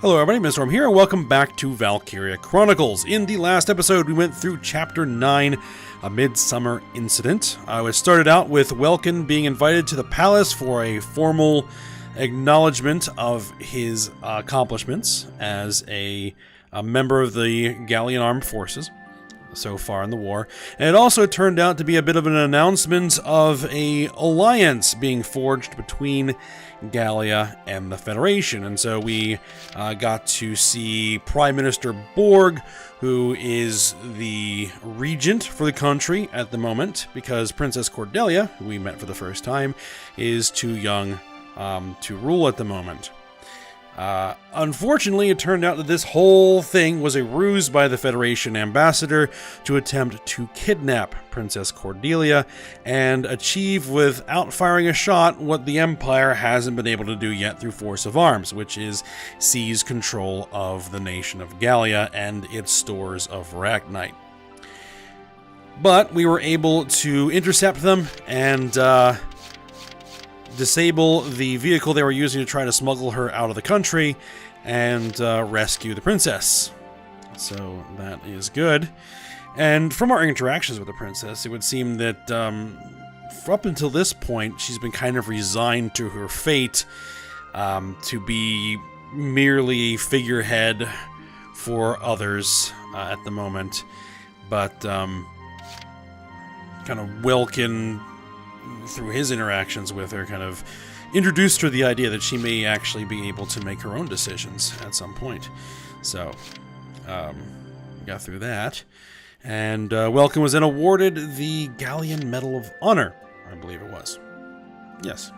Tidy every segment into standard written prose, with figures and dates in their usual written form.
Hello everybody, Mr. Storm here, and welcome back to Valkyria Chronicles. In the last episode, we went through Chapter 9, A Midsummer Incident. We started out with Welkin being invited to the palace for a formal acknowledgement of his accomplishments as a member of the Gallian armed forces so far in the war. And it also turned out to be a bit of an announcement of an alliance being forged between Gallia and the Federation. And so we got to see Prime Minister Borg, who is the regent for the country at the moment, because Princess Cordelia, who we met for the first time, is too young to rule at the moment. Unfortunately, it turned out that this whole thing was a ruse by the Federation ambassador to attempt to kidnap Princess Cordelia and achieve, without firing a shot, what the Empire hasn't been able to do yet through force of arms, which is seize control of the nation of Gallia and its stores of Ragnite. But we were able to intercept them and disable the vehicle they were using to try to smuggle her out of the country and rescue the princess. So that is good. And from our interactions with the princess, it would seem that up until this point, she's been kind of resigned to her fate to be merely a figurehead for others at the moment. But kind of Welkin, through his interactions with her, kind of introduced her the idea that she may actually be able to make her own decisions at some point. So, got through that. And Welkin was then awarded the Gallian Medal of Honor, I believe it was. Yes.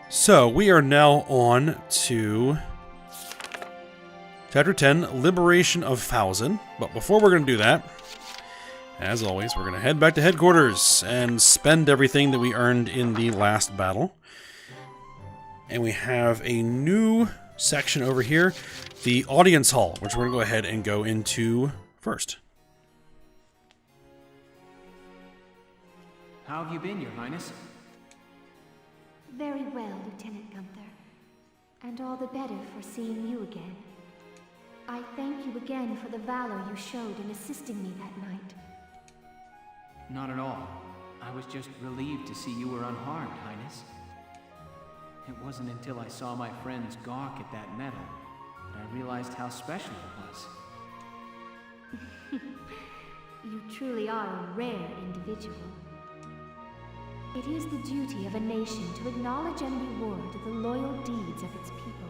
So, we are now on to Chapter 10, Liberation of Fouzen. But before we're going to do that, as always, we're going to head back to headquarters and spend everything that we earned in the last battle. And we have a new section over here, the audience hall, which we're going to go ahead and go into first. How have you been, Your Highness? Very well, Lieutenant Gunther. And all the better for seeing you again. I thank you again for the valor you showed in assisting me that night. Not at all. I was just relieved to see you were unharmed, Highness. It wasn't until I saw my friends gawk at that medal that I realized how special it was. You truly are a rare individual. It is the duty of a nation to acknowledge and reward the loyal deeds of its people.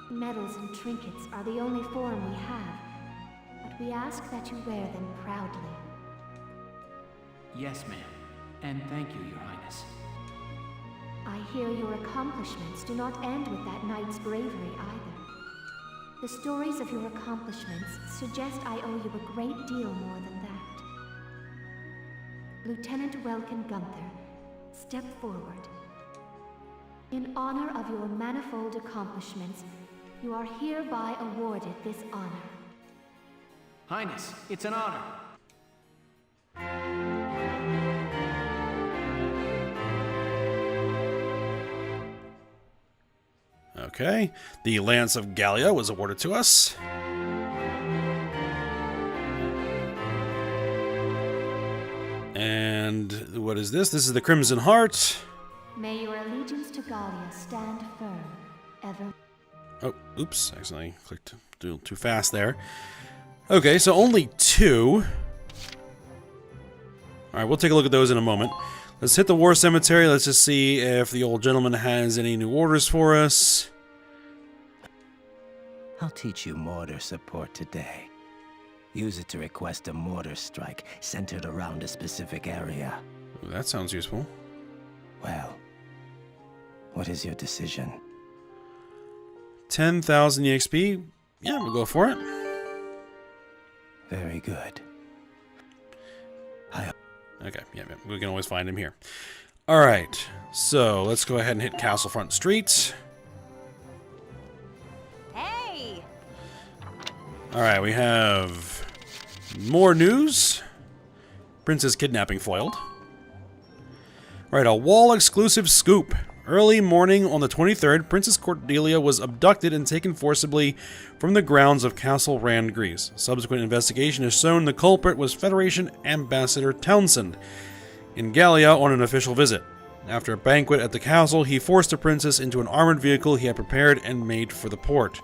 Medals and trinkets are the only form we have, but we ask that you wear them proudly. Yes, ma'am. And thank you, Your Highness. I hear your accomplishments do not end with that knight's bravery either. The stories of your accomplishments suggest I owe you a great deal more than that. Lieutenant Welkin Gunther, step forward. In honor of your manifold accomplishments, you are hereby awarded this honor. Highness, it's an honor. Okay, the Lance of Gallia was awarded to us. And what is this? This is the Crimson Heart. May your allegiance to Gallia stand firm, ever. Oh, oops, accidentally clicked too fast there. Okay, so only 2. Alright, we'll take a look at those in a moment. Let's hit the War Cemetery. Let's just see if the old gentleman has any new orders for us. I'll teach you mortar support today. Use it to request a mortar strike centered around a specific area. Ooh, that sounds useful. Well, what is your decision? 10,000 EXP. Yeah, we'll go for it. Very good. Okay, yeah, we can always find him here. Alright, so let's go ahead and hit Castlefront Street. Hey! Alright, we have more news. Princess kidnapping foiled. Alright, a wall exclusive scoop. Early morning on the 23rd, Princess Cordelia was abducted and taken forcibly from the grounds of Castle Randgrease. Subsequent investigation has shown the culprit was Federation Ambassador Townsend in Gallia on an official visit. After a banquet at the castle, he forced the princess into an armored vehicle he had prepared and made for the port.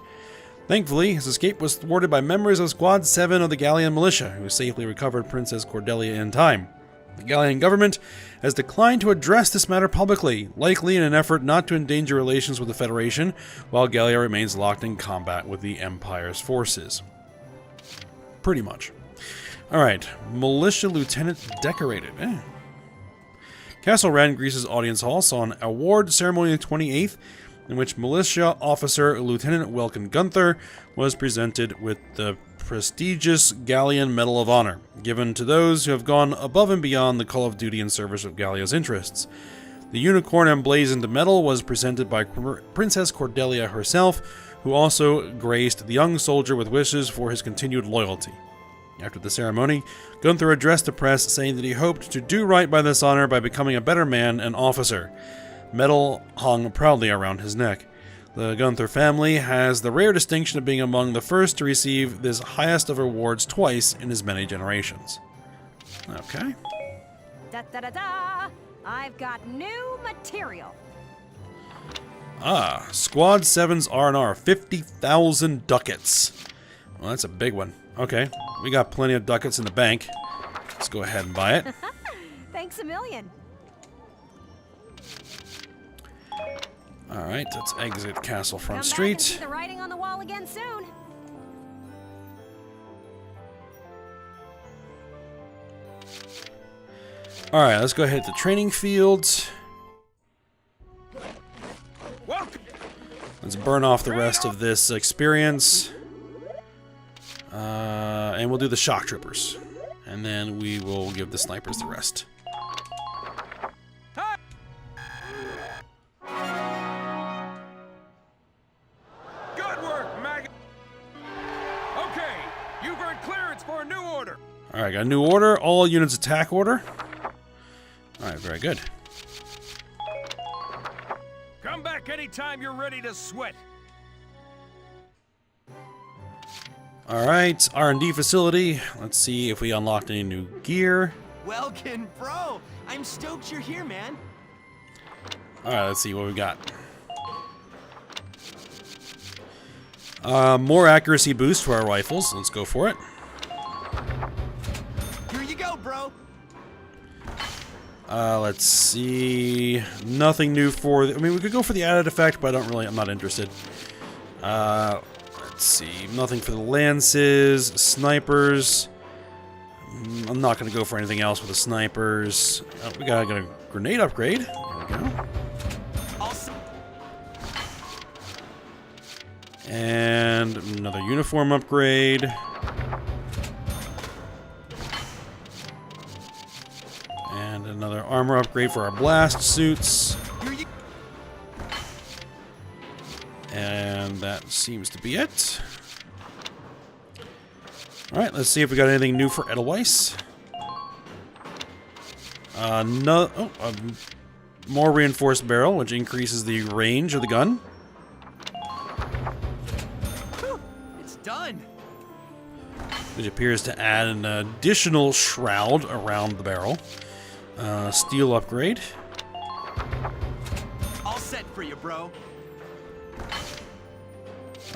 Thankfully, his escape was thwarted by members of Squad 7 of the Gallian Militia, who safely recovered Princess Cordelia in time. The Gallian government has declined to address this matter publicly, likely in an effort not to endanger relations with the Federation, while Gallia remains locked in combat with the Empire's forces. Pretty much. Alright, Militia Lieutenant decorated. Castle Randgrease's audience hall saw an award ceremony on the 28th, in which Militia Officer Lieutenant Welkin Gunther was presented with the prestigious Gallian Medal of Honor, given to those who have gone above and beyond the call of duty in service of Gallia's interests. The unicorn emblazoned medal was presented by Princess Cordelia herself, who also graced the young soldier with wishes for his continued loyalty. After the ceremony, Gunther addressed the press, saying that he hoped to do right by this honor by becoming a better man and officer. Medal hung proudly around his neck. The Gunther family has the rare distinction of being among the first to receive this highest of awards twice in as many generations. Okay. Da da da da! I've got new material. Ah, Squad 7's R&R, 50,000 ducats. Well, that's a big one. Okay, we got plenty of ducats in the bank. Let's go ahead and buy it. Thanks a million. Alright, let's exit Castle Front Come Street. back and see the writing on the wall again soon. Alright, let's go ahead to the training fields. Let's burn off the rest of this experience. And we'll do the shock troopers. And then we will give the snipers the rest. Good work, Mag. Okay, you've earned clearance for a new order. Alright, got a new order. All units attack order. Alright, very good. Come back anytime you're ready to sweat. Alright, R&D facility. Let's see if we unlocked any new gear. Welkin, bro! I'm stoked you're here, man. Alright, let's see what we got. More accuracy boost for our rifles. Let's go for it. Here you go, bro. Let's see. Nothing new for... I mean, we could go for the added effect, but I'm not interested. Let's see. Nothing for the lances, snipers. I'm not going to go for anything else with the snipers. We got a grenade upgrade. There we go. And another uniform upgrade. And another armor upgrade for our blast suits. And that seems to be it. Alright, let's see if we got anything new for Edelweiss. More reinforced barrel, which increases the range of the gun. It's done. Which appears to add an additional shroud around the barrel. Steel upgrade. All set for you, bro.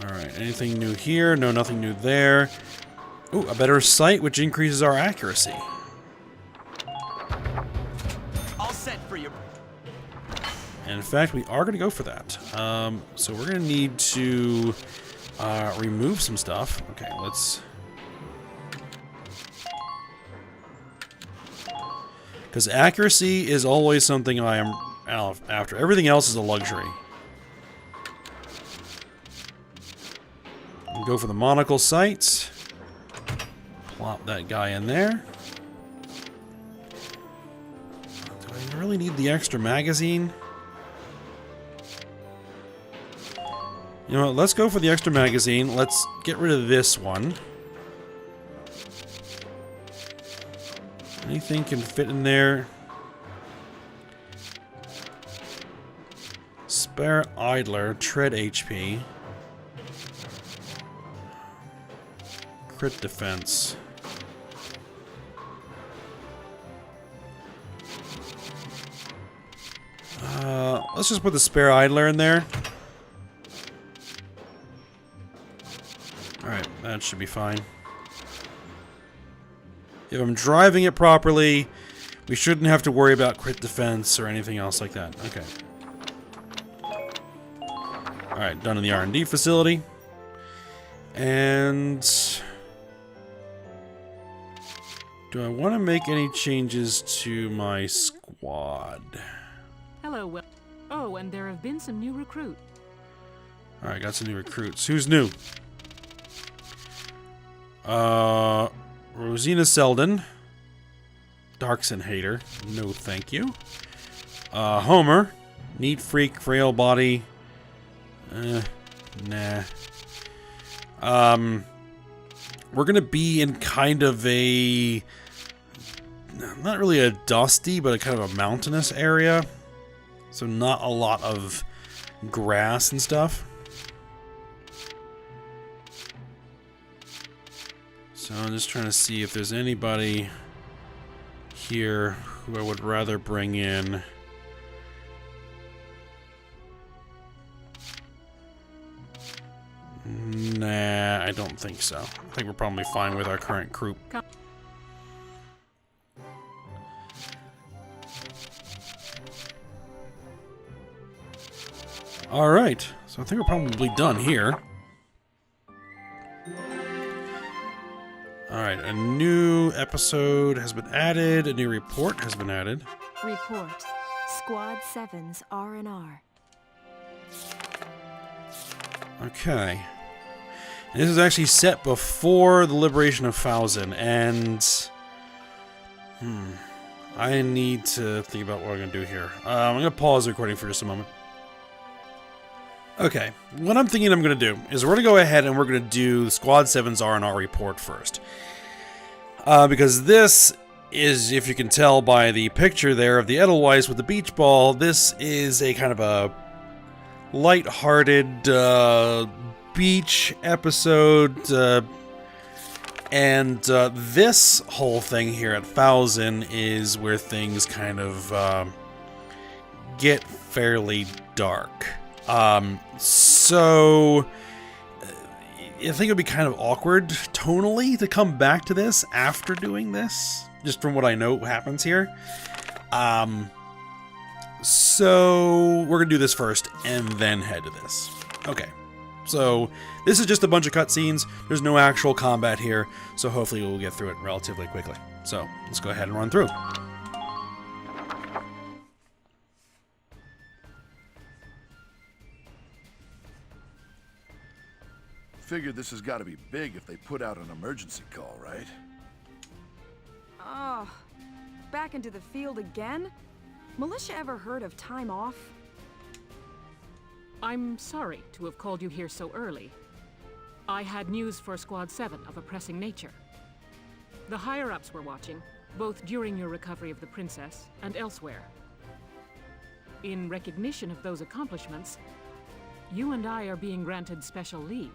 Alright, anything new here? No, nothing new there. Ooh, a better sight, which increases our accuracy. All set for you. And in fact, we are going to go for that. So we're going to need to remove some stuff. Okay, let's... Because accuracy is always something I am after. Everything else is a luxury. We'll go for the monocle sights. Plop that guy in there. Do I really need the extra magazine? You know what, let's go for the extra magazine. Let's get rid of this one. Anything can fit in there. Spare Idler, Tread HP. Crit defense. Let's just put the Spare Idler in there. Alright, that should be fine. If I'm driving it properly, we shouldn't have to worry about crit defense or anything else like that. Okay. Alright, done in the R&D facility. And... do I want to make any changes to my squad? Hello, well. Oh, and there have been some new recruits. Alright, got some new recruits. Who's new? Rosina Selden. Darkson Hater. No thank you. Homer. Neat Freak, Frail Body. Nah. We're gonna be in kind of a... not really a dusty, but a kind of a mountainous area. So not a lot of grass and stuff. So I'm just trying to see if there's anybody here who I would rather bring in. Nah, I don't think so. I think we're probably fine with our current group. Alright, so I think we're probably done here. Alright, a new episode has been added, a new report has been added. Report. Squad 7's R&R. Okay. And this is actually set before the liberation of Fouzen, and... I need to think about what I'm going to do here. I'm going to pause the recording for just a moment. Okay, what I'm thinking I'm going to do is we're going to go ahead and we're going to do Squad 7's R&R report first. Because this is, if you can tell by the picture there of the Edelweiss with the beach ball, this is a kind of a light-hearted beach episode. And this whole thing here at Fouzen is where things kind of get fairly dark. So I think it would be kind of awkward tonally to come back to this after doing this, just from what I know happens here. So we're gonna do this first and then head to this. Okay, so this is just a bunch of cutscenes. There's no actual combat here, so hopefully we'll get through it relatively quickly. So let's go ahead and run through. Figure this has got to be big if they put out an emergency call, right? Oh, back into the field again? Militia ever heard of time off? I'm sorry to have called you here so early. I had news for Squad 7 of a pressing nature. The higher-ups were watching, both during your recovery of the princess and elsewhere. In recognition of those accomplishments, you and I are being granted special leave.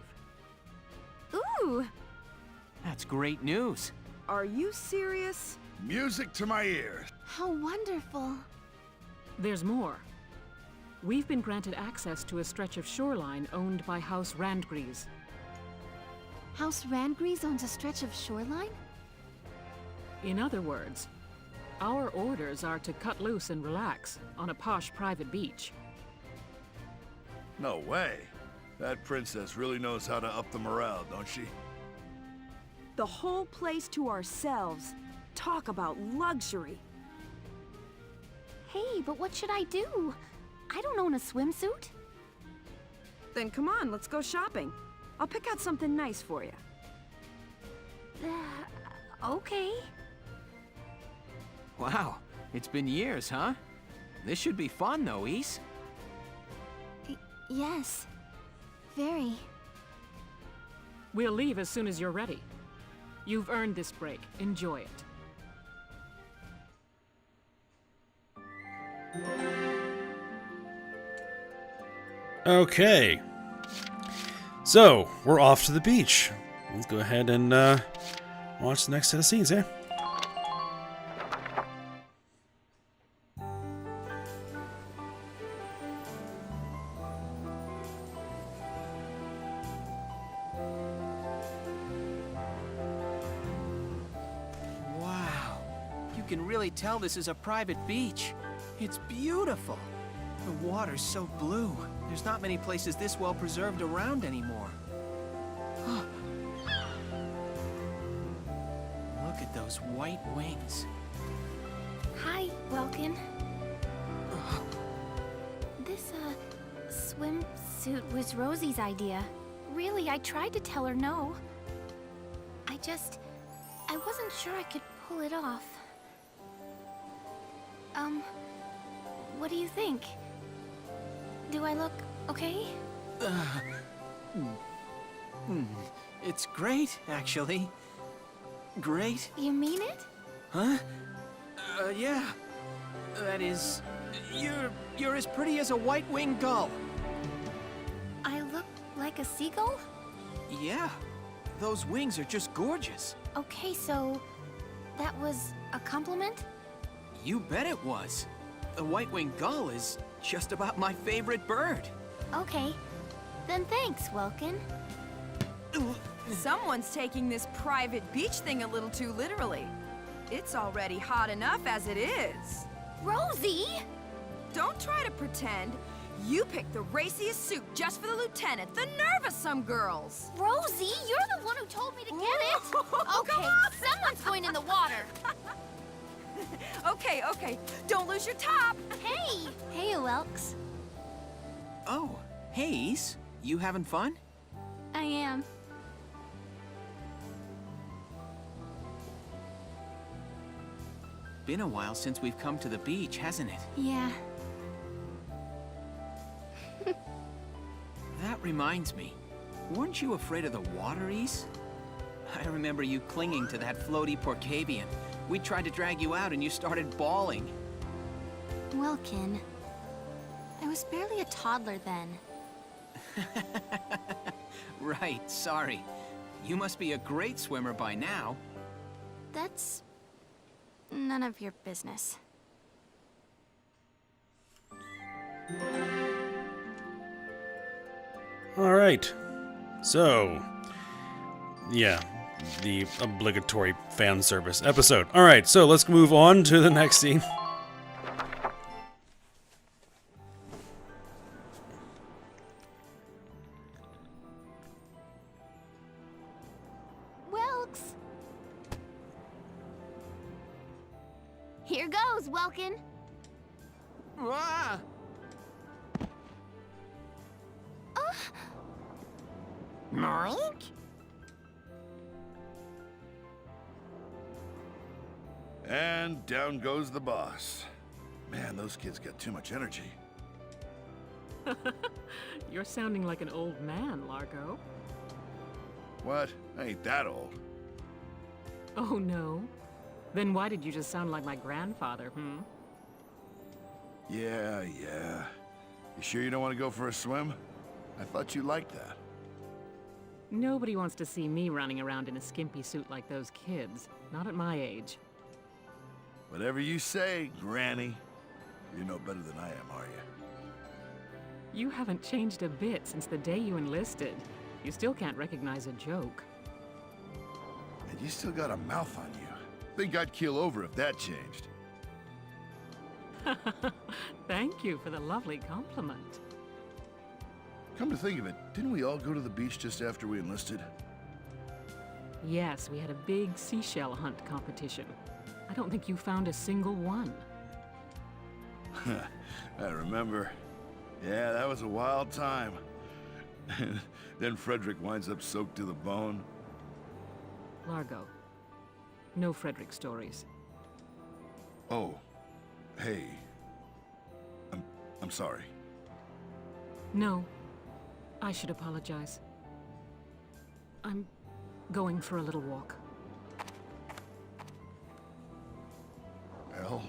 Ooh! That's great news. Are you serious? Music to my ears. How wonderful. There's more. We've been granted access to a stretch of shoreline owned by House Randgrease. House Randgrease owns a stretch of shoreline? In other words, our orders are to cut loose and relax on a posh private beach. No way. That princess really knows how to up the morale, don't she? The whole place to ourselves. Talk about luxury. Hey, but what should I do? I don't own a swimsuit. Then come on, let's go shopping. I'll pick out something nice for you. Okay. Wow, it's been years, huh? This should be fun, though, Ys. Yes. Very. We'll leave as soon as you're ready. You've earned this break. Enjoy it. Okay. So, we're off to the beach. Let's go ahead and watch the next set of scenes here. Wow. You can really tell this is a private beach. It's beautiful. The water's so blue. There's not many places this well preserved around anymore. Look at those white wings. Hi, Welkin. This, swimsuit was Rosie's idea. Really, I tried to tell her no. I wasn't sure I could pull it off. What do you think? Do I look okay? It's great, actually. Great. You mean it? Huh? Yeah. That is... You're as pretty as a white-winged gull. I look like a seagull? Yeah. Those wings are just gorgeous. Okay, so... that was a compliment? You bet it was. The white-winged gull is just about my favorite bird. Okay. Then thanks, Welkin. Someone's taking this private beach thing a little too literally. It's already hot enough as it is. Rosie! Don't try to pretend. You picked the raciest suit just for the lieutenant. The nerve of some girls. Rosie, you're the one who told me to get it. Okay, someone's going in the water. Okay. Don't lose your top. Hey! Hey, Welks. Oh, Hayes, you having fun? I am. Been a while since we've come to the beach, hasn't it? Yeah. That reminds me. Weren't you afraid of the water, East? I remember you clinging to that floaty Porcavian. We tried to drag you out and you started bawling. Welkin, I was barely a toddler then. Right, sorry. You must be a great swimmer by now. That's... none of your business. Alright. So, yeah, the obligatory fan service episode. Alright, so let's move on to the next scene. Welks! Here goes, Welkin. Ah! Mike? And down goes the boss. Man, those kids got too much energy. You're sounding like an old man, Largo. What? I ain't that old. Oh, no? Then why did you just sound like my grandfather, Yeah. You sure you don't want to go for a swim? I thought you liked that. Nobody wants to see me running around in a skimpy suit like those kids. Not at my age. Whatever you say, Granny. You're no better than I am, are you? You haven't changed a bit since the day you enlisted. You still can't recognize a joke. And you still got a mouth on you. Think I'd keel over if that changed. Thank you for the lovely compliment. Come to think of it, didn't we all go to the beach just after we enlisted? Yes, we had a big seashell hunt competition. I don't think you found a single one. I remember. Yeah, that was a wild time. Then Frederick winds up soaked to the bone. Largo. No Frederick stories. Oh. Hey. I'm sorry. No. I should apologize. I'm going for a little walk. Hell.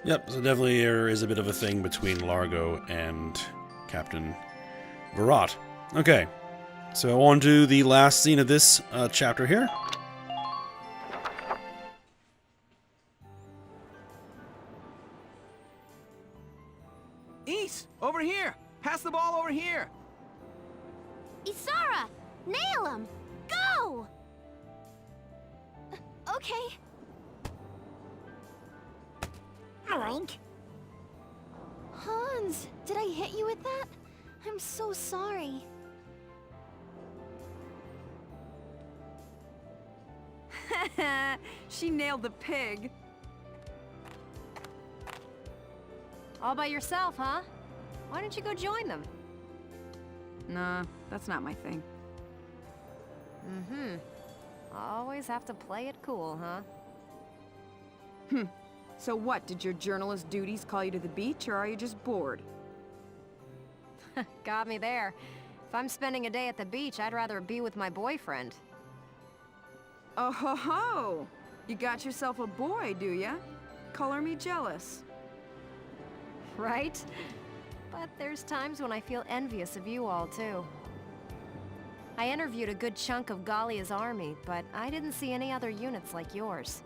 Yep, so definitely there is a bit of a thing between Largo and Captain Virat. Okay, so on to the last scene of this chapter here. Ys, over here! Pass the ball over here! Isara! Nail him! Go! Okay. Oink. Hans, did I hit you with that? I'm so sorry. She nailed the pig. All by yourself, huh? Why don't you go join them? Nah, that's not my thing. Mm-hmm. Always have to play it cool, huh? So what, did your journalist duties call you to the beach, or are you just bored? Got me there. If I'm spending a day at the beach, I'd rather be with my boyfriend. Oh ho ho! You got yourself a boy, do ya? Color me jealous. Right? But there's times when I feel envious of you all, too. I interviewed a good chunk of Gallia's army, but I didn't see any other units like yours.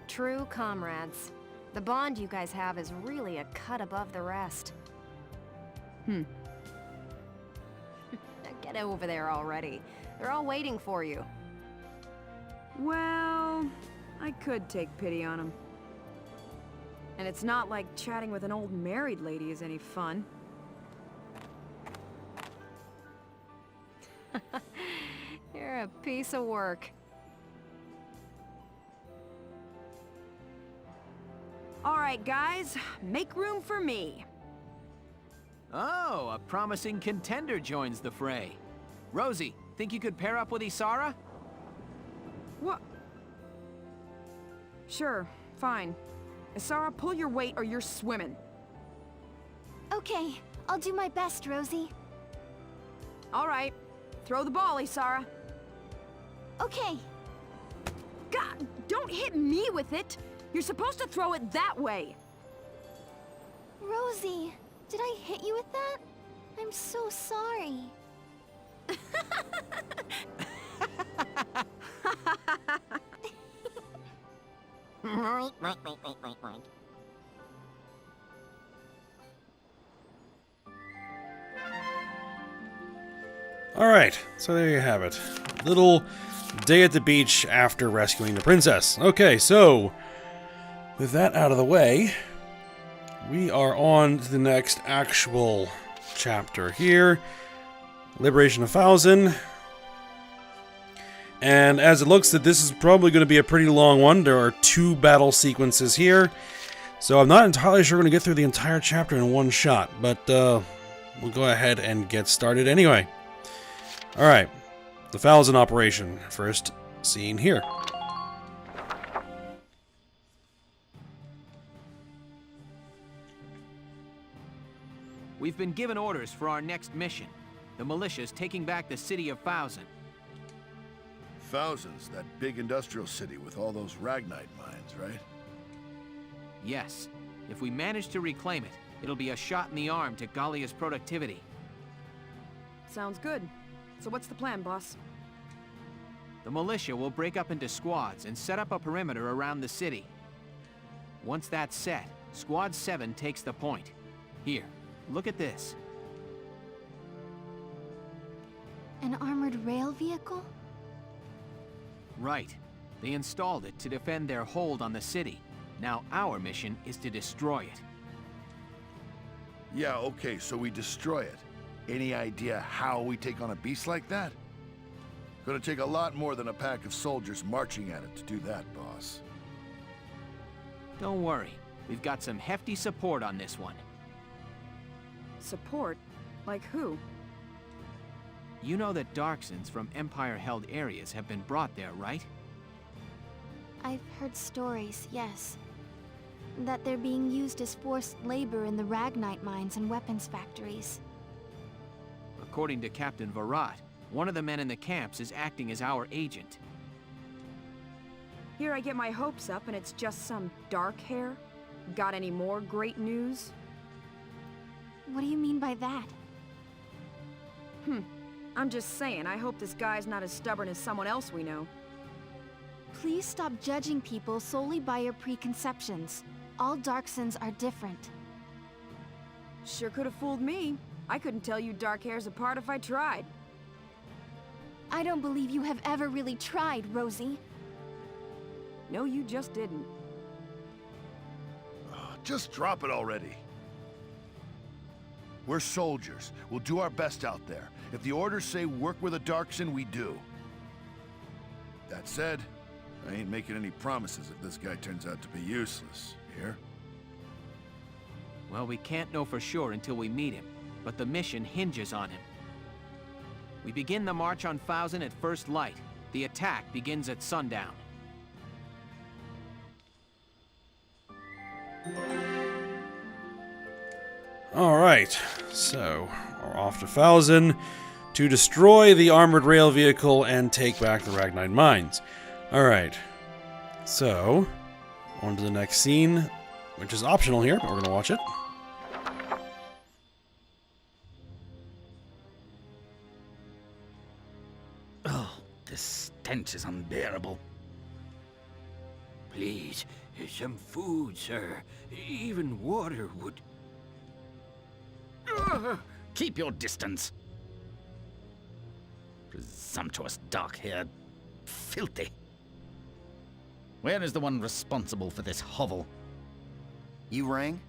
True comrades. The bond you guys have is really a cut above the rest. Now get over there already. They're all waiting for you. Well, I could take pity on him. And it's not like chatting with an old married lady is any fun. You're a piece of work. All right, guys, make room for me. Oh, a promising contender joins the fray. Rosie, think you could pair up with Isara? What? Sure, fine. Isara, pull your weight or you're swimming. Okay, I'll do my best, Rosie. All right, throw the ball, Isara. Okay. God, don't hit me with it! You're supposed to throw it that way! Rosie, did I hit you with that? I'm so sorry. Alright, so there you have it. Little day at the beach after rescuing the princess. Okay, so with that out of the way, we are on to the next actual chapter here. Liberation of Fouzen. And as it looks that this is probably going to be a pretty long one. There are 2 battle sequences here. So I'm not entirely sure we're going to get through the entire chapter in one shot. But we'll go ahead and get started anyway. Alright, the Fouzen operation. First scene here. We've been given orders for our next mission. The militia's taking back the city of Fouzen. Fouzen's that big industrial city with all those Ragnite mines, right? Yes. If we manage to reclaim it, it'll be a shot in the arm to Gallia's productivity. Sounds good. So what's the plan, boss? The militia will break up into squads and set up a perimeter around the city. Once that's set, Squad 7 takes the point. Here, look at this. An armored rail vehicle? Right. They installed it to defend their hold on the city. Now our mission is to destroy it. Yeah, okay, so we destroy it. Any idea how we take on a beast like that? Gonna take a lot more than a pack of soldiers marching at it to do that, boss. Don't worry. We've got some hefty support on this one. Support? Like who? You know that Darksons from Empire-held areas have been brought there, right? I've heard stories, yes. That they're being used as forced labor in the Ragnite mines and weapons factories. According to Captain Virat, one of the men in the camps is acting as our agent. Here I get my hopes up and it's just some dark hair? Got any more great news? What do you mean by that? I'm just saying, I hope this guy's not as stubborn as someone else we know. Please stop judging people solely by your preconceptions. All Darksons are different. Sure could have fooled me. I couldn't tell you dark hairs apart if I tried. I don't believe you have ever really tried, Rosie. No, you just didn't. Just drop it already. We're soldiers. We'll do our best out there. If the orders say work with a Darkson, we do. That said, I ain't making any promises if this guy turns out to be useless. Here? Well, we can't know for sure until we meet him, but the mission hinges on him. We begin the march on Fouzen at first light. The attack begins at sundown. Alright, so we're off to Fouzen to destroy the armored rail vehicle and take back the Ragnite mines. Alright, so on to the next scene, which is optional here, but we're going to watch it. Oh, this stench is unbearable. Please, some food, sir. Even water would... Keep your distance. Presumptuous dark-haired... filthy. Where is the one responsible for this hovel? You rang?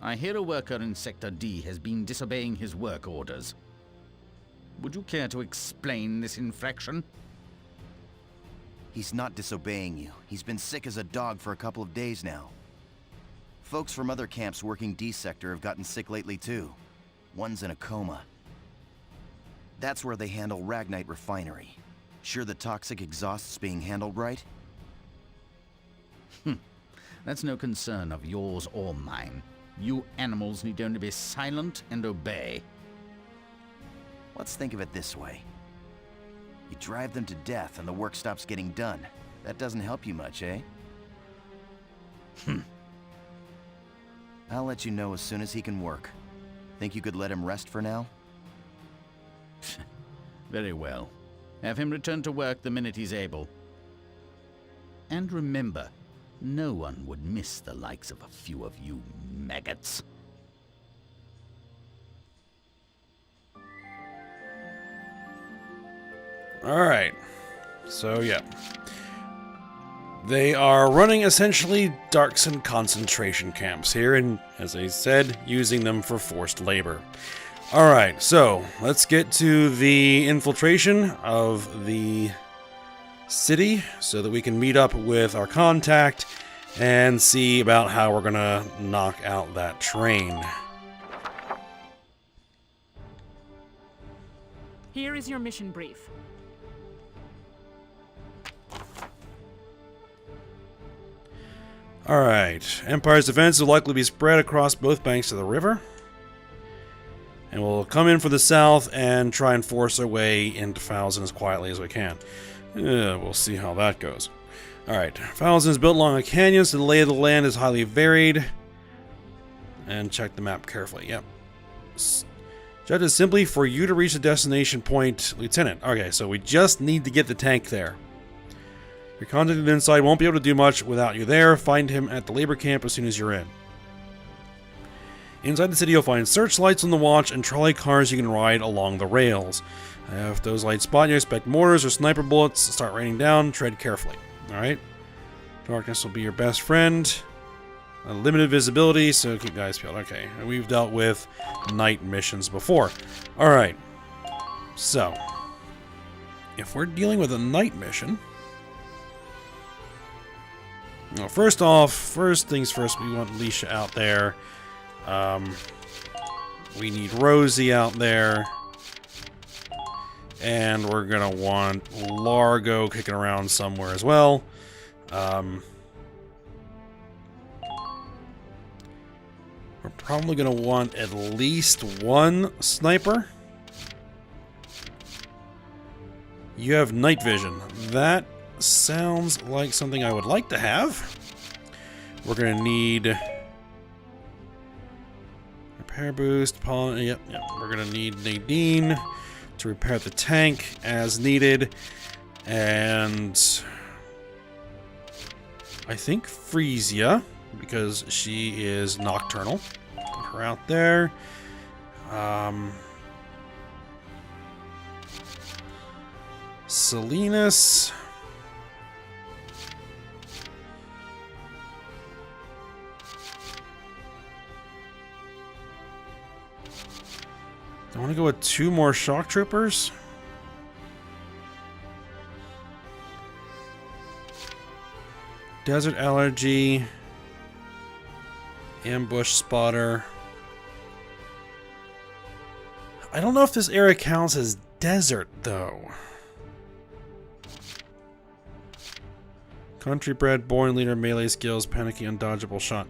I hear a worker in Sector D has been disobeying his work orders. Would you care to explain this infraction? He's not disobeying you. He's been sick as a dog for a couple of days now. Folks from other camps working D Sector have gotten sick lately too. One's in a coma. That's where they handle Ragnite refinery. Sure the toxic exhaust's being handled right? That's no concern of yours or mine. You animals need only be silent and obey. Let's think of it this way. You drive them to death and the work stops getting done. That doesn't help you much, eh? I'll let you know as soon as he can work. Think you could let him rest for now? Very well. Have him return to work the minute he's able. And remember, no one would miss the likes of a few of you maggots. Alright, so yeah. They are running essentially Darkson concentration camps here, and as I said, using them for forced labor. Alright, so let's get to the infiltration of the city so that we can meet up with our contact and see about how we're gonna knock out that train. Here is your mission brief. Alright, Empire's defense will likely be spread across both banks of the river. And we'll come in from the south and try and force our way into Fouzen as quietly as we can. We'll see how that goes. Alright, Fouzen is built along a canyon, so the lay of the land is highly varied. And check the map carefully, yep. Judge is simply for you to reach the destination point, Lieutenant. Okay, so we just need to get the tank there. Your contact inside won't be able to do much without you there. Find him at the labor camp as soon as you're in. Inside the city, you'll find searchlights on the watch and trolley cars you can ride along the rails. If those lights spot you, expect mortars or sniper bullets. Start raining down. Tread carefully. Alright? Darkness will be your best friend. Limited visibility, so keep your eyes peeled. Okay, we've dealt with night missions before. Alright. So, if we're dealing with a night mission... Well, first things first, we want Alicia out there. We need Rosie out there. And we're gonna want Largo kicking around somewhere as well. We're probably gonna want at least one sniper. You have night vision. That sounds like something I would like to have. We're gonna need repair boost. Yep. We're gonna need Nadine to repair the tank as needed, and I think Frisia, because she is nocturnal. Put her out there. Salinas. I want to go with 2 more shock troopers. Desert allergy. Ambush spotter. I don't know if this area counts as desert, though. Country bred, born leader, melee skills, panicky, undodgeable shot.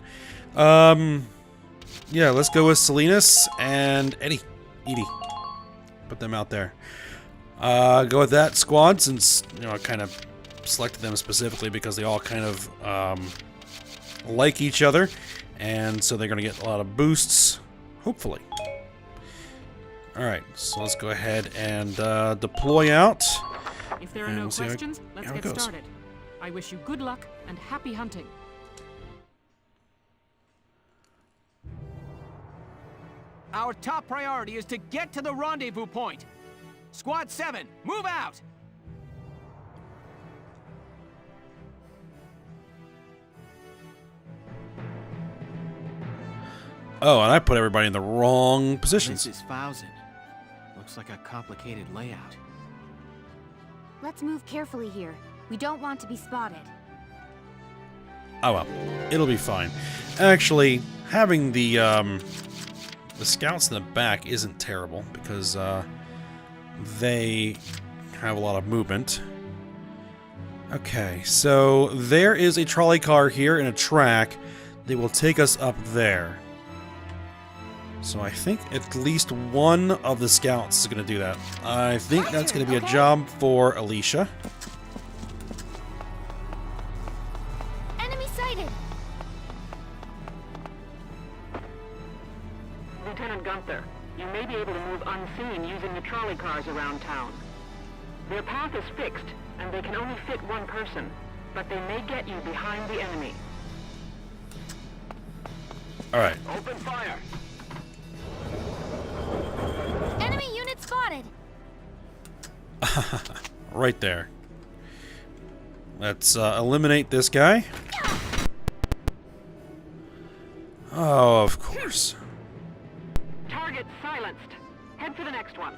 Yeah, let's go with Salinas and Edie. Put them out there. Go with that squad, since, you know, I kind of selected them specifically because they all kind of like each other, and so they're going to get a lot of boosts, hopefully. Alright, so let's go ahead and deploy out. If there are no questions, let's get started. I wish you good luck and happy hunting. Our top priority is to get to the rendezvous point. Squad 7, move out! Oh, and I put everybody in the wrong positions. This is Fouzen. Looks like a complicated layout. Let's move carefully here. We don't want to be spotted. Oh well, it'll be fine. Actually, having the scouts in the back isn't terrible, because they have a lot of movement. Okay, so there is a trolley car here in a track. They will take us up there. So I think at least one of the scouts is going to do that. I think that's going to be a job for Alicia. Enemy sighted! Lieutenant Gunther, you may be able to move unseen using the trolley cars around town. Their path is fixed, and they can only fit one person, but they may get you behind the enemy. Alright. Open fire! Enemy unit spotted! Right there. Let's eliminate this guy. Oh, of course. Target silenced. Head for the next one.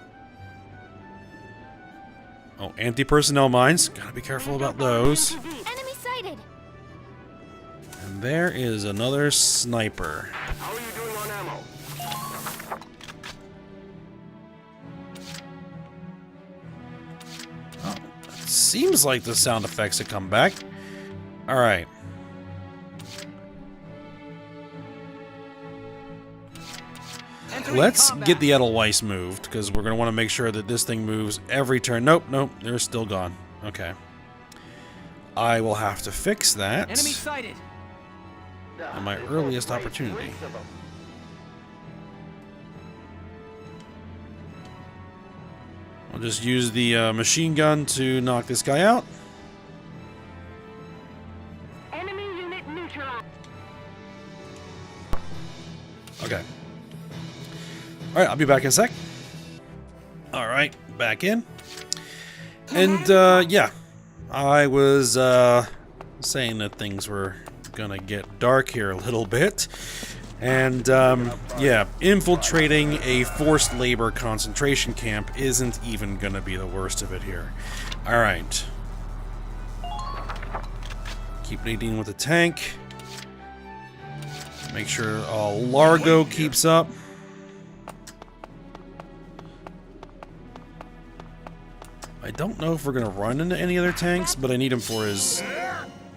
Oh, anti-personnel mines. Gotta be careful about those. Enemy sighted! And there is another sniper. How are you doing on ammo? Oh, it seems like the sound effects have come back. Alright. Let's get the Edelweiss moved, because we're going to want to make sure that this thing moves every turn. Nope, they're still gone. Okay. I will have to fix that Enemy sighted! at my earliest opportunity. I'll just use the machine gun to knock this guy out. Enemy unit neutralized. Okay. Alright, I'll be back in a sec. Alright, back in. And, yeah. I was, saying that things were gonna get dark here a little bit. And, yeah, infiltrating a forced labor concentration camp isn't even gonna be the worst of it here. Alright. Keep Nadine with the tank. Make sure Largo keeps up. I don't know if we're gonna run into any other tanks, but I need him for his...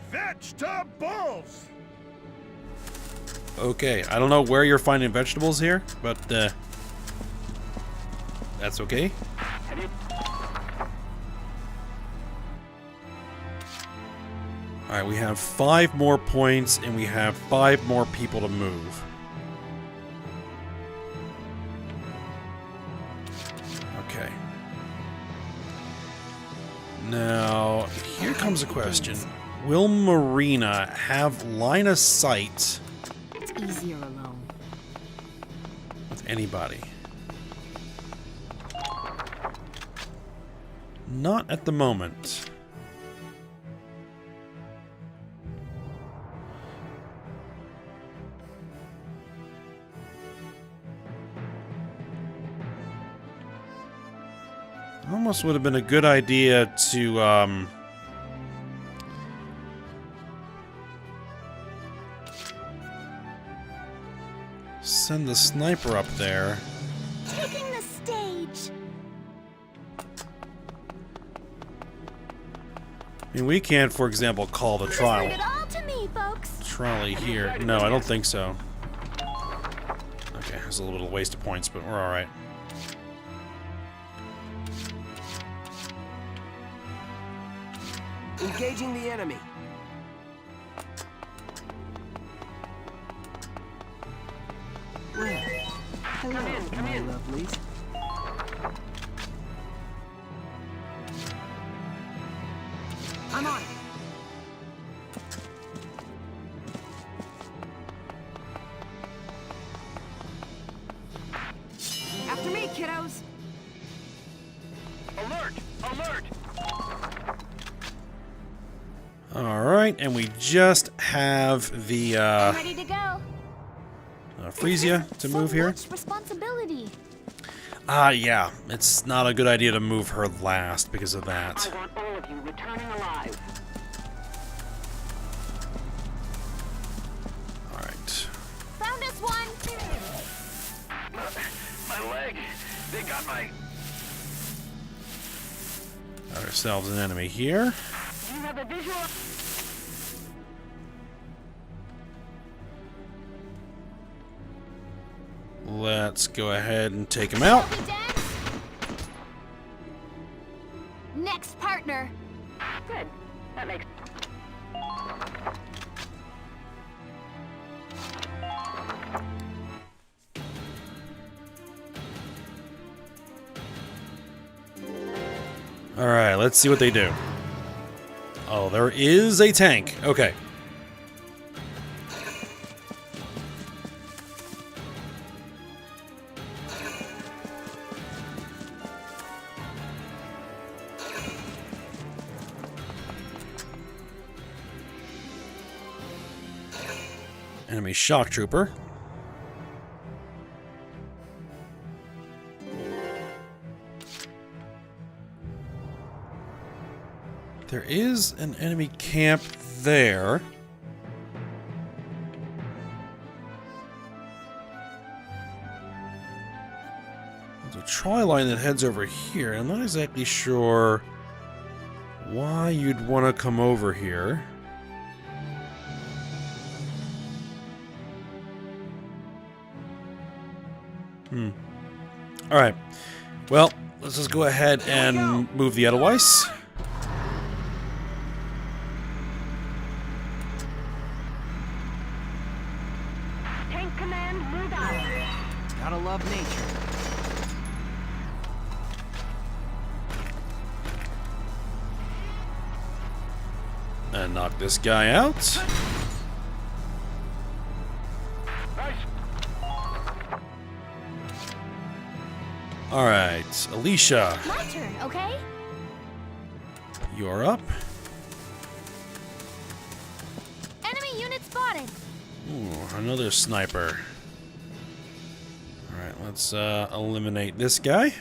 Vegetables! Okay, I don't know where you're finding vegetables here, but, that's okay. Alright, we have 5 more points, and we have 5 more people to move. Okay. Now, here comes a question. Will Marina have line of sight It's easier alone. with anybody? Not at the moment. Almost would have been a good idea to, send the sniper up there. Taking the stage. I mean, we can't, for example, call the trial. Leave it all to me, folks. Trolley here. No, I don't think so. Okay, it's a little waste of points, but we're alright. Engaging the enemy. Well, hello, my lovelies. I'm on it. After me, kiddos. Alert! Alert! Alright, and we just have the, Ready to go. Frisia to move here. Much responsibility. Yeah, it's not a good idea to move her last because of that. I want all of you returning alive. Alright. Found us one. My leg! They got my... Got ourselves an enemy here. You have a visual. Let's go ahead and take him out. Next partner. Good. That makes. Alright, let's see what they do. Oh, there is a tank. Okay. Enemy shock trooper. There is an enemy camp there. There's a trolley line that heads over here. I'm not exactly sure why you'd want to come over here. Alright. Well, let's just go ahead and move the Edelweiss. Tank command, move out. Gotta love nature. And knock this guy out. Nice. Alright, Alicia, My turn, okay? you're up. Enemy unit spotted. Ooh, another sniper. Alright, let's eliminate this guy.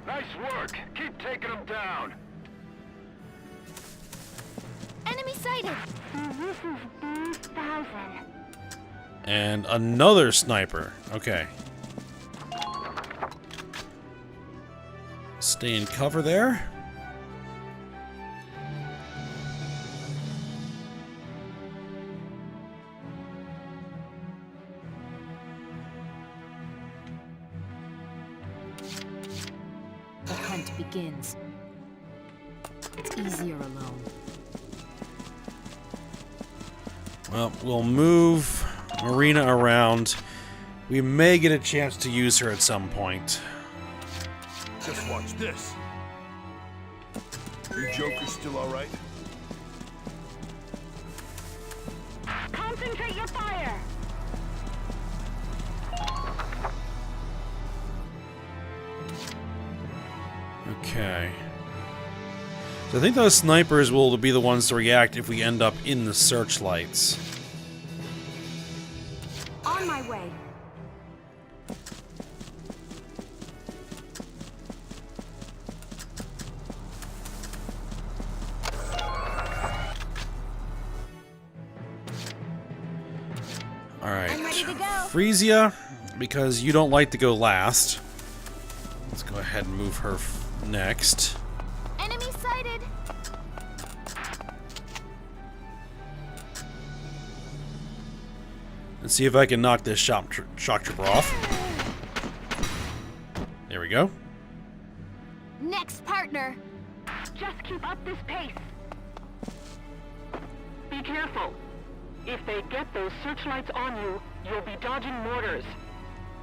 Nice work. Keep taking them down. Enemy sighted. This is Fouzen. And another sniper. Okay. Stay in cover there. hunt begins. It's easier alone. Well, we'll move Marina around. We may get a chance to use her at some point. Just watch this. You jokers still all right? Concentrate your fire! Okay. So I think those snipers will be the ones to react if we end up in the searchlights. On my way. Alright. I'm ready to go. Frisia, because you don't like to go last. Let's go ahead and move her next. Enemy sighted. Let's see if I can knock this shock trooper off. There we go. Next partner. Just keep up this pace. Be careful. If they get those searchlights on you, you'll be dodging mortars.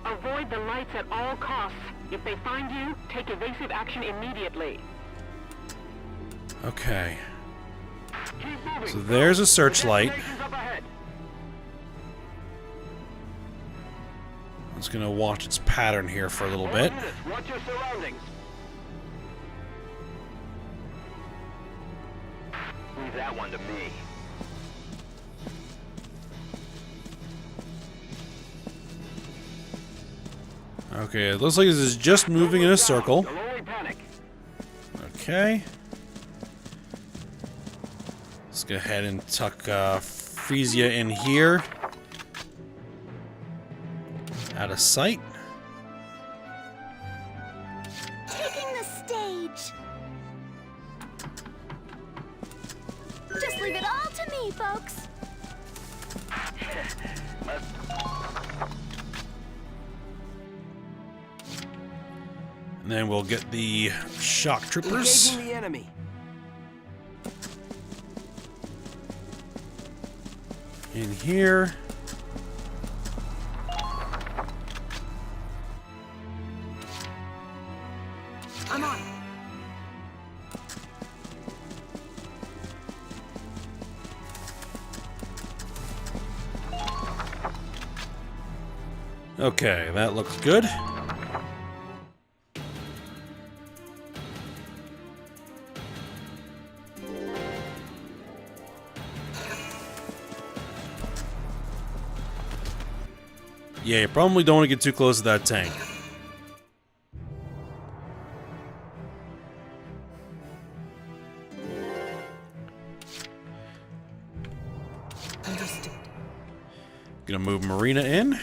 Avoid the lights at all costs. If they find you, take evasive action immediately. Okay. So there's a searchlight. I'm just gonna watch its pattern here for a little bit. Watch your surroundings. Leave that one to me. Okay, it looks like this is just moving in a circle. Okay. Let's go ahead and tuck Frisia in here. Out of sight. Taking the stage. Just leave it all to me, folks. And then we'll get the shock troopers. Engaging the enemy. In here. I'm on. Okay, that looks good. Yeah, you probably don't want to get too close to that tank. Understood. Gonna move Marina in.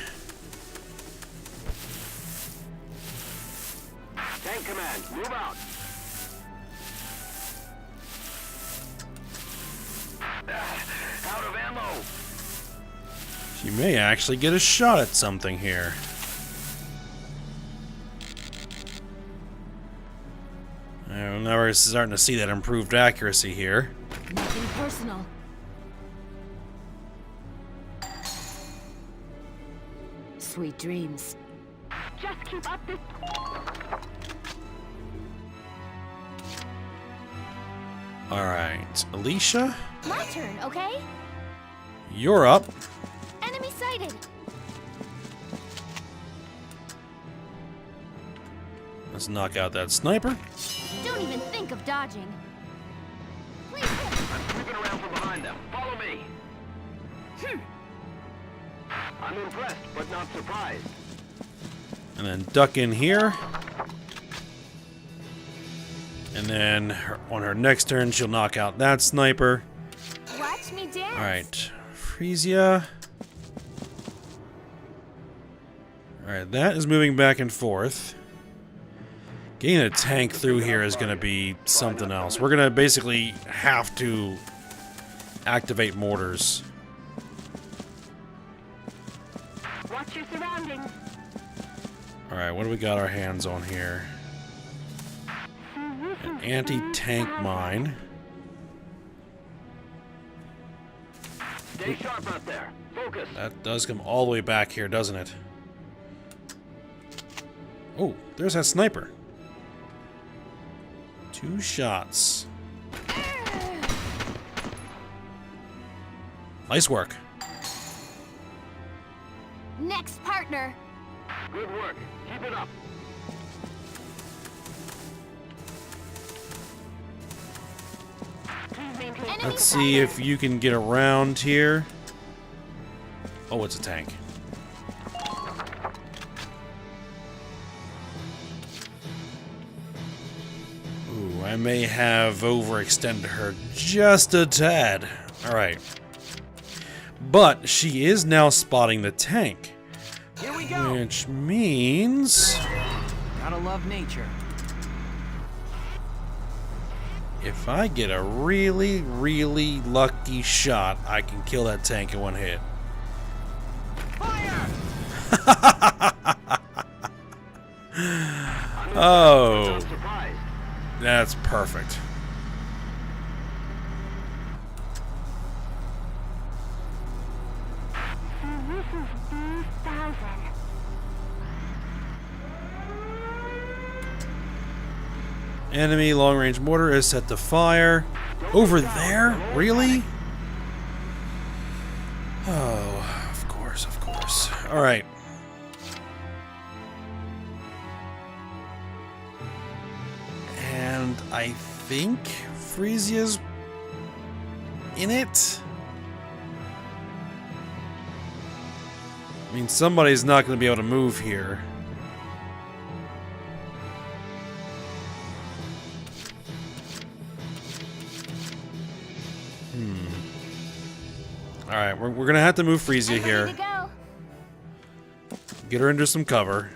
Tank command, move out. Out of ammo. She may actually get a shot at something here. Now we're starting to see that improved accuracy here. Nothing personal. Sweet dreams. Just keep up this. Alright, Alicia, My turn, okay? you're up. Enemy sighted. Let's knock out that sniper. Don't even think of dodging. Please. I'm creeping around from behind them. Follow me. I'm impressed, but not surprised. And then duck in here. And then on her next turn, she'll knock out that sniper. Watch me dance. Alright, Frisia. Alright, that is moving back and forth. Getting a tank through here is going to be something else. We're going to basically have to activate mortars. Watch your surroundings. Alright, what do we got our hands on here? Anti-tank mine. Stay sharp out there. Focus. That does come all the way back here, doesn't it? Oh, there's that sniper. 2 shots. Nice work. Next partner. Good work. Keep it up. Let's see if you can get around here. Oh, it's a tank. Ooh, I may have overextended her just a tad. Alright. But she is now spotting the tank. Here we go. Which means... Gotta love nature. if I get a really, really lucky shot, I can kill that tank in one hit. Fire! Oh, that's perfect. This is Fouzen. Enemy long-range mortar is set to fire. Over there? Really? Oh, of course, of course. Alright. And I think Frisia's in it? I mean, somebody's not going to be able to move here. Alright, we're going to have to move Frisia here. Get her into some cover.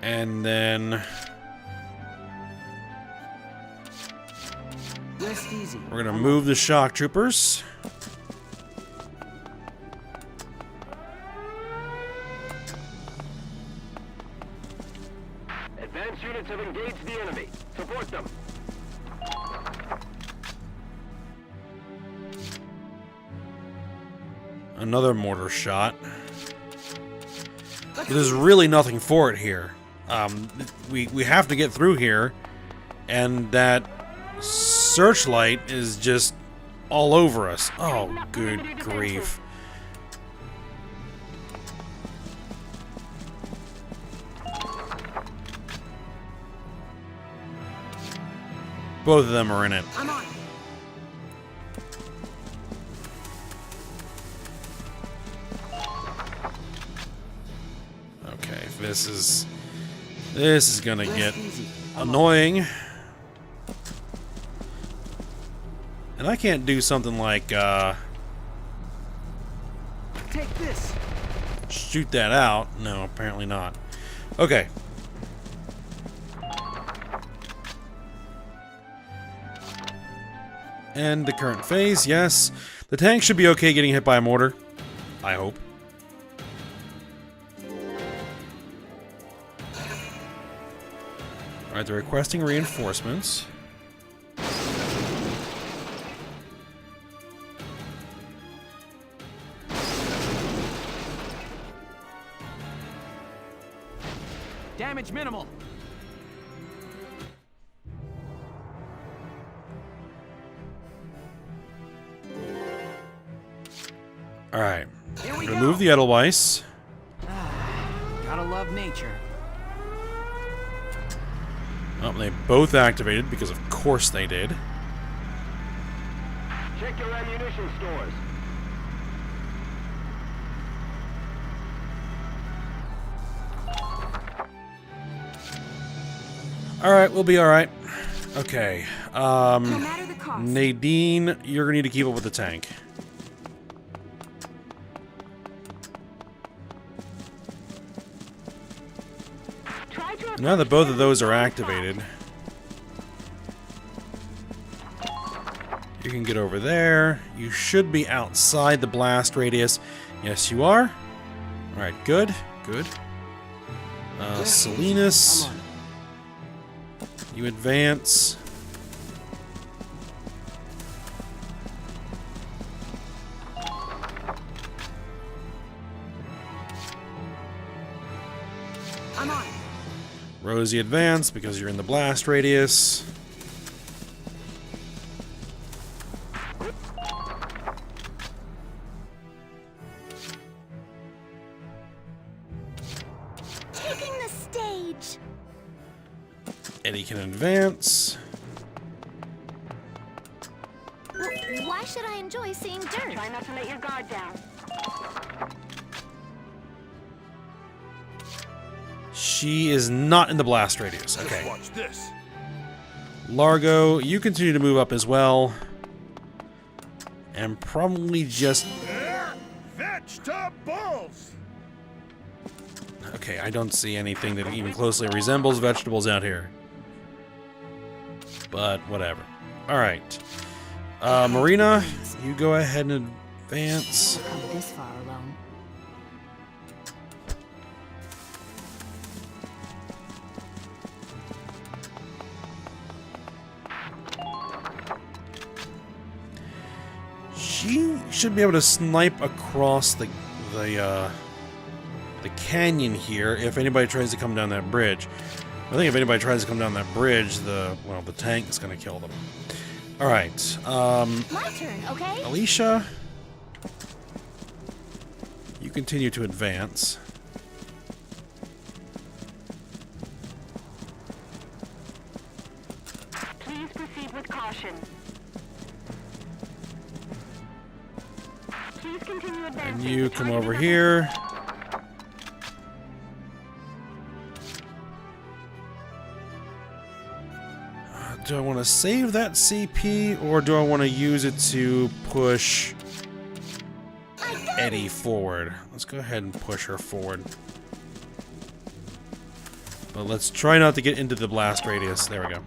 And then Rest easy. we're going to move the shock troopers. Advanced units have engaged the enemy. Support them. Another mortar shot. There's really nothing for it here. We have to get through here, and that searchlight is just all over us. Oh, good grief. Both of them are in it. I'm on. Okay, this is gonna get annoying. And I can't do something like Take this. shoot that out. No, apparently not. Okay. And the current phase, yes. The tank should be okay getting hit by a mortar. I hope. Alright, they're requesting reinforcements. Damage minimal. Alright. Remove the Edelweiss. Gotta love nature. Oh, they both activated because of course they did. Check your ammunition stores. Alright, we'll be alright. Okay. No matter the cost. Nadine, you're gonna need to keep up with the tank. Now that both of those are activated, You can get over there. You should be outside the blast radius. Yes, you are. Alright, good. Good. Salinas. You advance. I'm on. Rosie advance because you're in the blast radius. Taking the stage. Eddie can advance. Why should I enjoy seeing dirt? Try not to let your guard down. She is not in the blast radius. Okay. Just watch this. Largo, you continue to move up as well. And probably just... Vegetables! Okay, I don't see anything that even closely resembles vegetables out here. But whatever. Alright. Marina, you go ahead and advance. Come this far alone. She should be able to snipe across the canyon here if anybody tries to come down that bridge. I think if anybody tries to come down that bridge, the tank is going to kill them. All right. My turn, okay? Alicia, you continue to advance. Please proceed with caution. Please continue advancing. And you come over here. Do I want to save that CP, or do I want to use it to push Eddie forward? Let's go ahead and push her forward. But let's try not to get into the blast radius. There we go.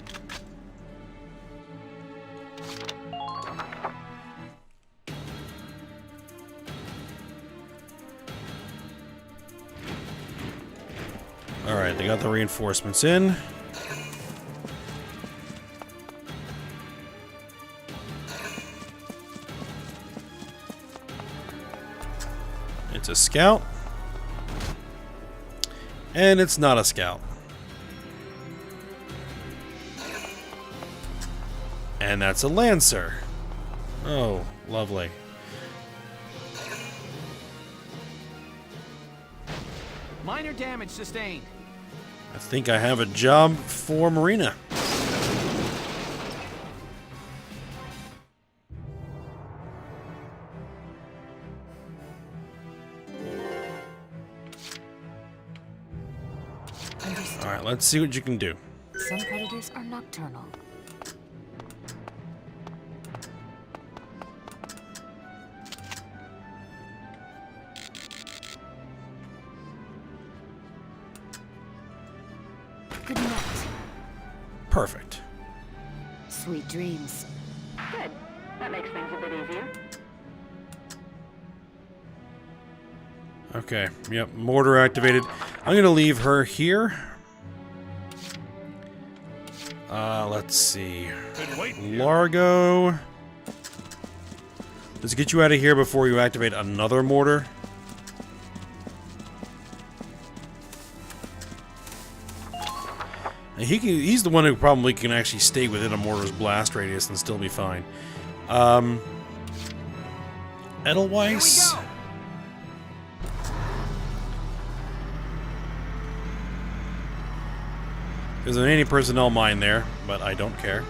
Alright, they got the reinforcements in. It's a scout. And it's not a scout. And that's a lancer. Oh, lovely. Minor damage sustained. I think I have a job for Marina. Alright, let's see what you can do. Some predators are nocturnal. Good night. Perfect. Sweet dreams. Good. That makes things a bit easier. Okay, yep, mortar activated. I'm gonna leave her here. Let's see. Largo. Let's get you out of here before you activate another mortar. He's the one who probably can actually stay within a mortar's blast radius and still be fine. Edelweiss. Here we go. There's an anti-personnel mine there, but I don't care.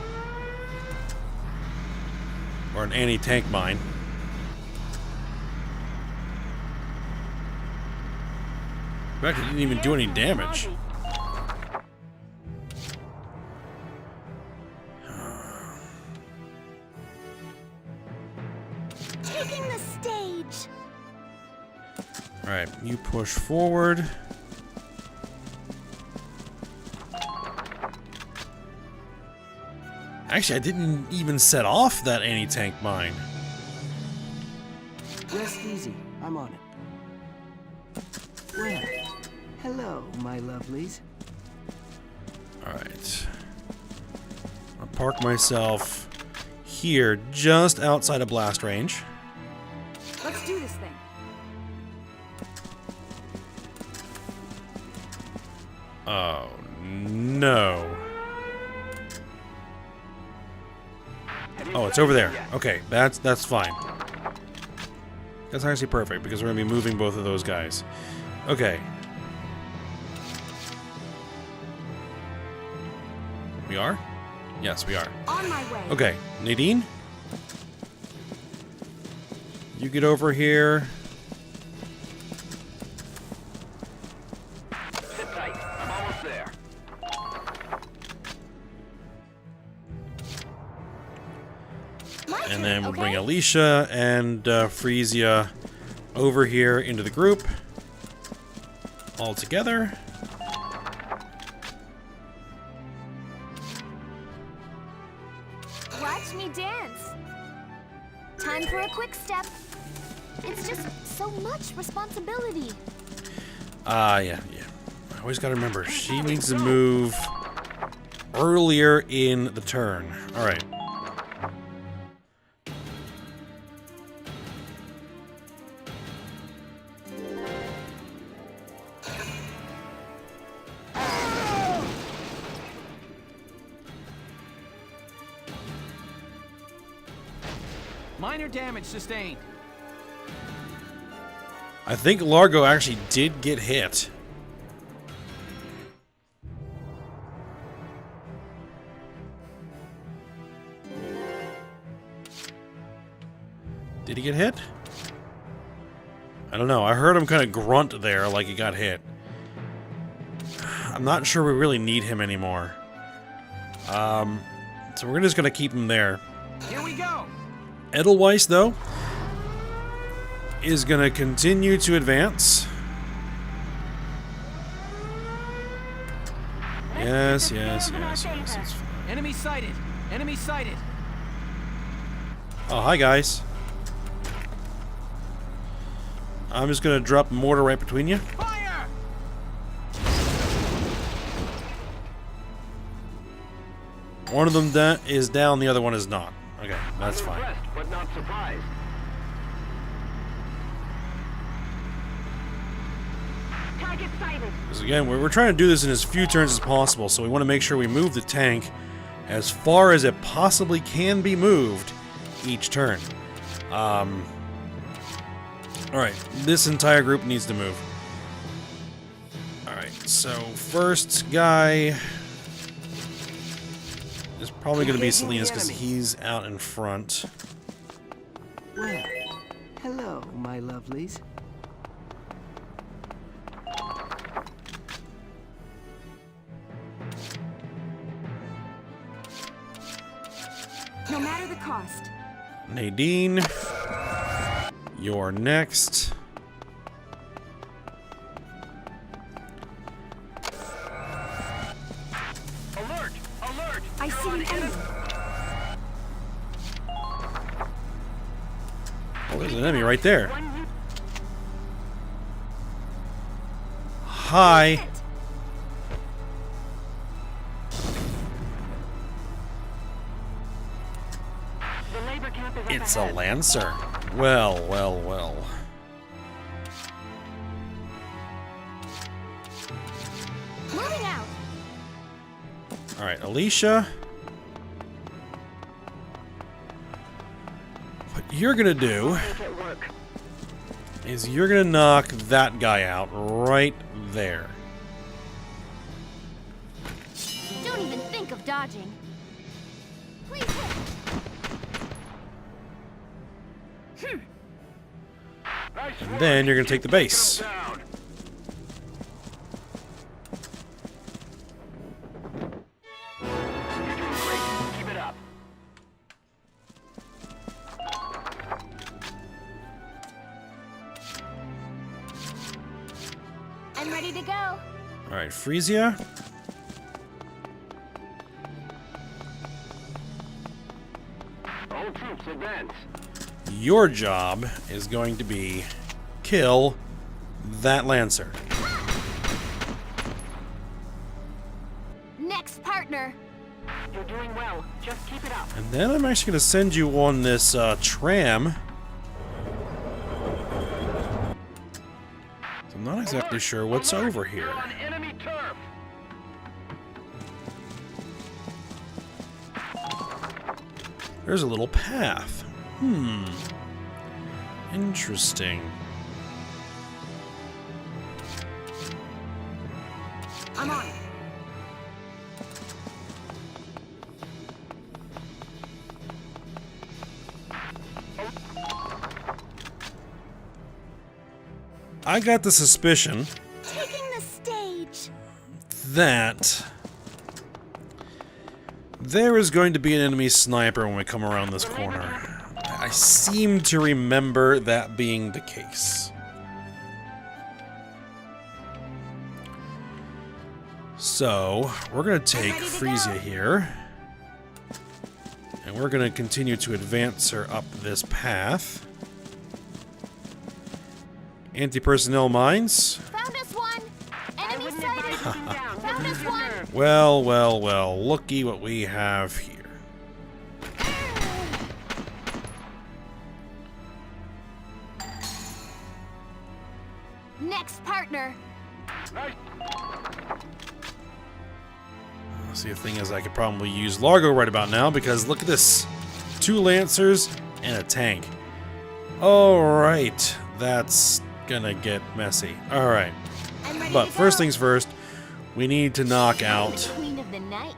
Or an anti-tank mine. In fact, it didn't even do any damage. Taking the stage. Alright, you push forward. Actually, I didn't even set off that anti-tank mine. Rest easy. I'm on it. Well, hello, my lovelies. Alright. I'll park myself here, just outside of blast range. Let's do this thing. Oh, no. Oh, it's over there. Okay, that's fine. That's actually perfect, because we're going to be moving both of those guys. Okay. We are? Yes, we are. On my way. Okay, Nadine? You get over here. Sit tight. I'm almost there. And then we'll bring Alicia and Frisia over here into the group. All together. Watch me dance. Time for a quick step. It's just so much responsibility. Yeah. I always gotta remember, she needs to move earlier in the turn. Alright. Minor damage sustained. I think Largo actually did get hit. Did he get hit? I don't know. I heard him kind of grunt there like he got hit. I'm not sure we really need him anymore. So we're just gonna keep him there. Here we go. Edelweiss, though, is gonna continue to advance. Yes. It's fine. Enemy sighted. Enemy sighted. Oh, hi, guys. I'm just gonna drop a mortar right between you. Fire! One of them is down, the other one is not. Okay, that's fine. Impressed, but not surprised. Target sighted. Because again, we're trying to do this in as few turns as possible, so we want to make sure we move the tank as far as it possibly can be moved each turn. Alright, this entire group needs to move. Alright, so first guy is probably going to be Salinas because he's out in front. Well, hello, my lovelies. No matter the cost. Nadine, you're next. Alert! Alert! I see an enemy. Oh, there's an enemy right there. Hi. It's a Lancer. Well. Moving out. Alright, Alicia. What you're gonna do is you're gonna knock that guy out right there. Don't even think of dodging. Please hit. And then you're gonna take the base. Keep it up. I'm ready to go. Alright, Frisia. All troops advance. Your job is going to be kill that Lancer. Next partner. You're doing well. Just keep it up. And then I'm actually going to send you on this tram. So I'm not exactly sure what's over here. You're on enemy turf. There's a little path. Interesting. I'm on. I got the suspicion Taking the stage. that there is going to be an enemy sniper when we come around this corner. I seem to remember that being the case. So, we're going to take Frisia here, and we're going to continue to advance her up this path. Anti-personnel mines. Found us one. Enemy sighted. Found us one. Well, well, well, looky what we have here. Next partner. See, the thing is, I could probably use Largo right about now because look at this. 2 Lancers and a tank. Alright, that's gonna get messy. Alright. But first things first, we need to knock out Queen of the night.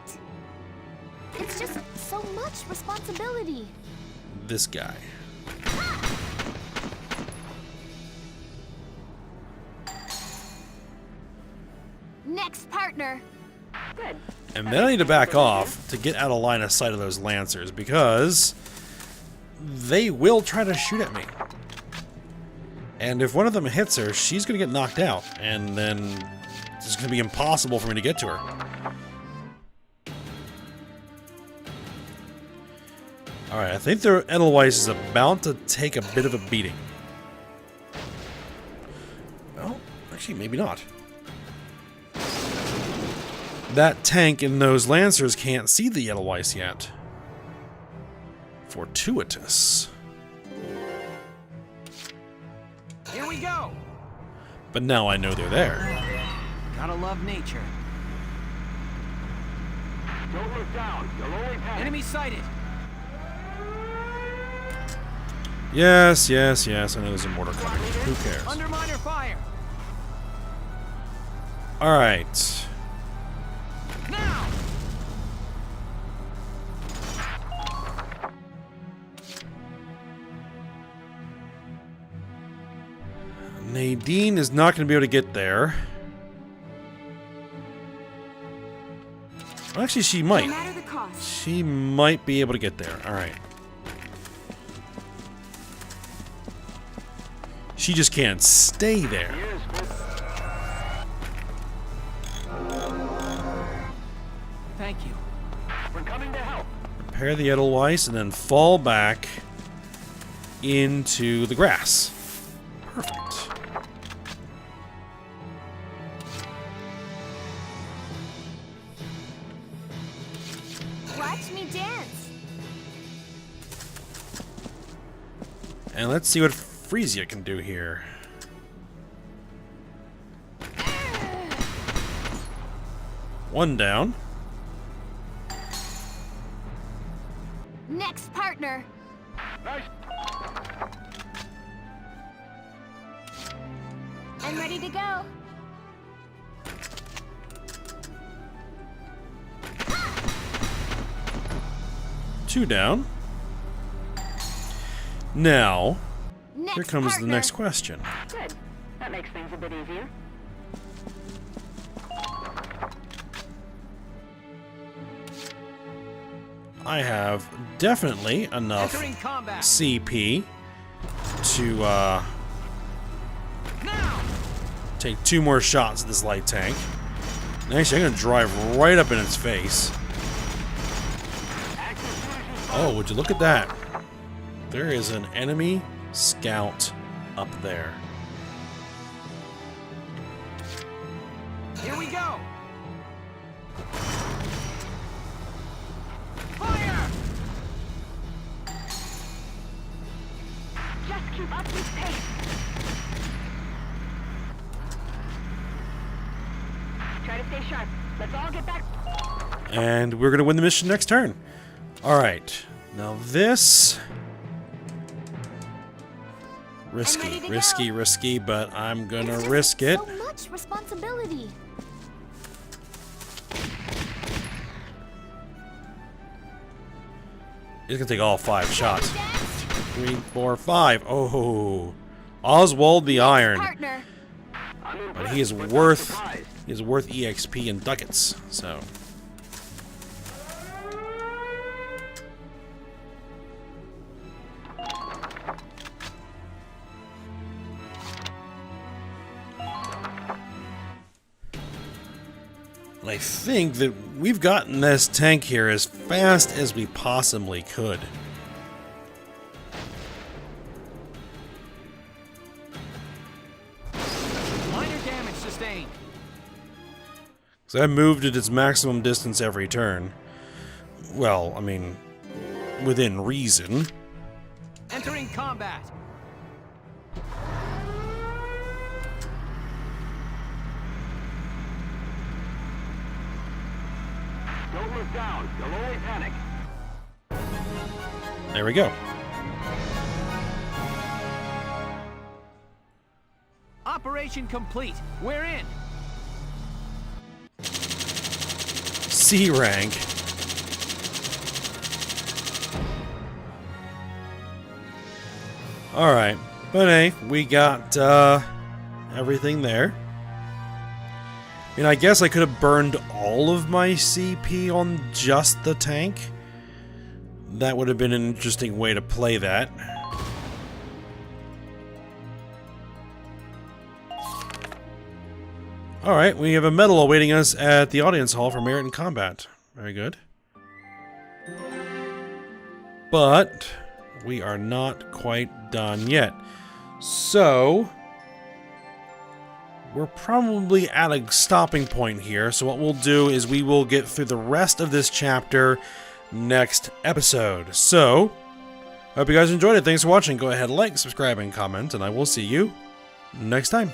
It's just so much responsibility. this guy. Next partner. Good. And then I need to back off to get out of line of sight of those Lancers because they will try to shoot at me. And if one of them hits her, she's going to get knocked out. And then it's going to be impossible for me to get to her. Alright, I think the Edelweiss is about to take a bit of a beating. Well, actually, maybe not. That tank and those Lancers can't see the Edelweiss yet. Fortuitous. Here we go. But now I know they're there. Gotta love nature. Don't look down. You'll only pass. Enemy sighted. Yes, yes, yes. I know there's a mortar coming. Who cares? Under miner fire. Alright. Now. Nadine is not going to be able to get there. Well, actually, she might. No matter the cost. She might be able to get there. Alright. She just can't stay there. Thank you. We're coming to help. Repair the Edelweiss and then fall back into the grass. Perfect. Watch me dance. And let's see what Frisia can do here. One down. Next partner. Nice. I'm ready to go. Two down. Now, Next here comes partner. the next question. Good. That makes things a bit easier. I have definitely enough Entering combat. CP to Now. take 2 more shots at this light tank. And actually, I'm going to drive right up in its face. Active munitions Oh, would you look at that? There is an enemy scout up there. Here we go! Fire! Just keep up this pace. Try to stay sharp. Let's all get back. And we're going to win the mission next turn. Alright. Now this... Risky, but I'm gonna risk it. So much responsibility. It's gonna take all 5 shots. 3, 4, 5. Oh, Oswald the Iron. But he is worth EXP and ducats. So. I think that we've gotten this tank here as fast as we possibly could. Minor damage sustained. So I moved at its maximum distance every turn. Well, I mean, within reason. Entering combat. Don't look down. You'll only panic. There we go. Operation complete. We're in. C rank. Alright. But hey, we got everything there. I mean, I guess I could have burned all of my CP on just the tank. That would have been an interesting way to play that. Alright, we have a medal awaiting us at the audience hall for merit in combat. Very good. But we are not quite done yet. So we're probably at a stopping point here, so what we'll do is we will get through the rest of this chapter next episode. So, I hope you guys enjoyed it. Thanks for watching. Go ahead, like, subscribe, and comment, and I will see you next time.